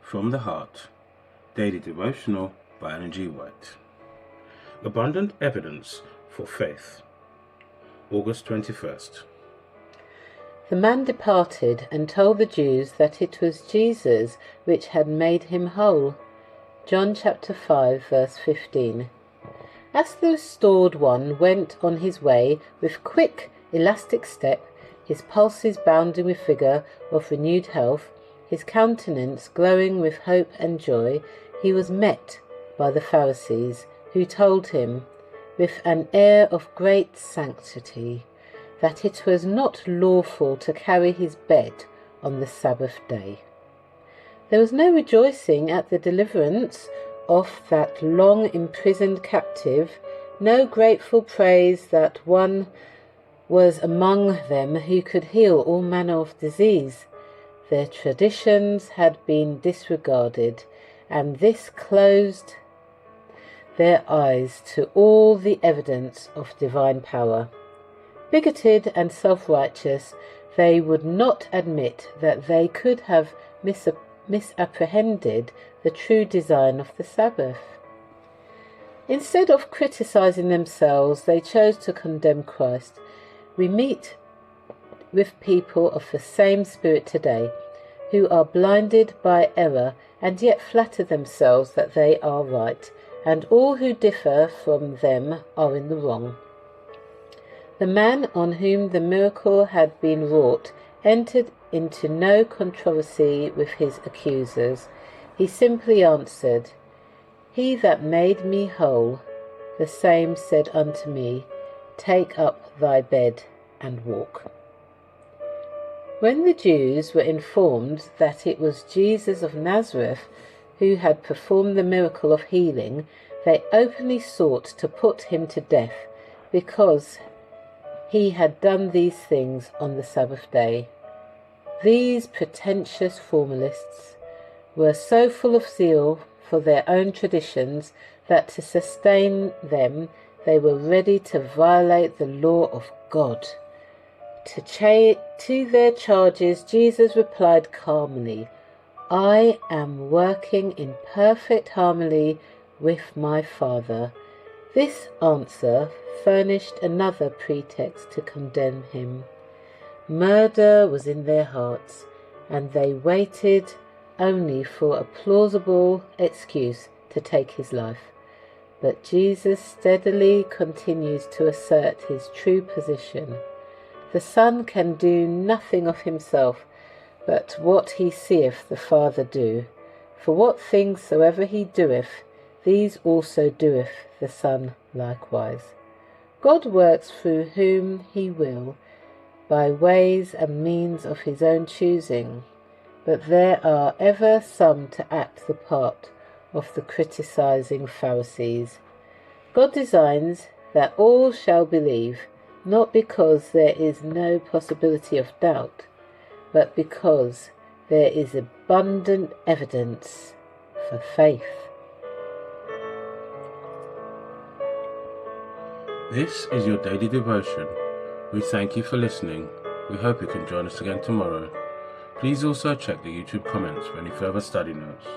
From the Heart, Daily Devotional by Ellen G. White. Abundant Evidence for Faith, August 21st. The man departed and told the Jews that it was Jesus which had made him whole. John chapter 5 verse 15. As the restored one went on his way with quick, elastic step, his pulses bounding with vigour of renewed health, his countenance glowing with hope and joy, he was met by the Pharisees, who told him, with an air of great sanctity, that it was not lawful to carry his bed on the Sabbath day. There was no rejoicing at the deliverance of that long-imprisoned captive, no grateful praise that one was among them who could heal all manner of disease. Their traditions had been disregarded, and this closed their eyes to all the evidence of divine power. Bigoted and self-righteous, they would not admit that they could have misapprehended the true design of the Sabbath. Instead of criticizing themselves, they chose to condemn Christ. We meet with people of the same spirit today, who are blinded by error and yet flatter themselves that they are right, and all who differ from them are in the wrong. The man on whom the miracle had been wrought entered into no controversy with his accusers. He simply answered, "He that made me whole, the same said unto me, Take up thy bed and walk." When the Jews were informed that it was Jesus of Nazareth who had performed the miracle of healing, they openly sought to put him to death because he had done these things on the Sabbath day. These pretentious formalists were so full of zeal for their own traditions that to sustain them they were ready to violate the law of God. To their charges, Jesus replied calmly, "I am working in perfect harmony with my Father." This answer furnished another pretext to condemn him. Murder was in their hearts, and they waited only for a plausible excuse to take his life. But Jesus steadily continues to assert his true position. The Son can do nothing of himself but what he seeth the Father do. For what things soever he doeth, these also doeth the Son likewise. God works through whom he will, by ways and means of his own choosing, but there are ever some to act the part of the criticizing Pharisees. God designs that all shall believe, not because there is no possibility of doubt, but because there is abundant evidence for faith. This is your daily devotion. We thank you for listening. We hope you can join us again tomorrow. Please also check the YouTube comments for any further study notes.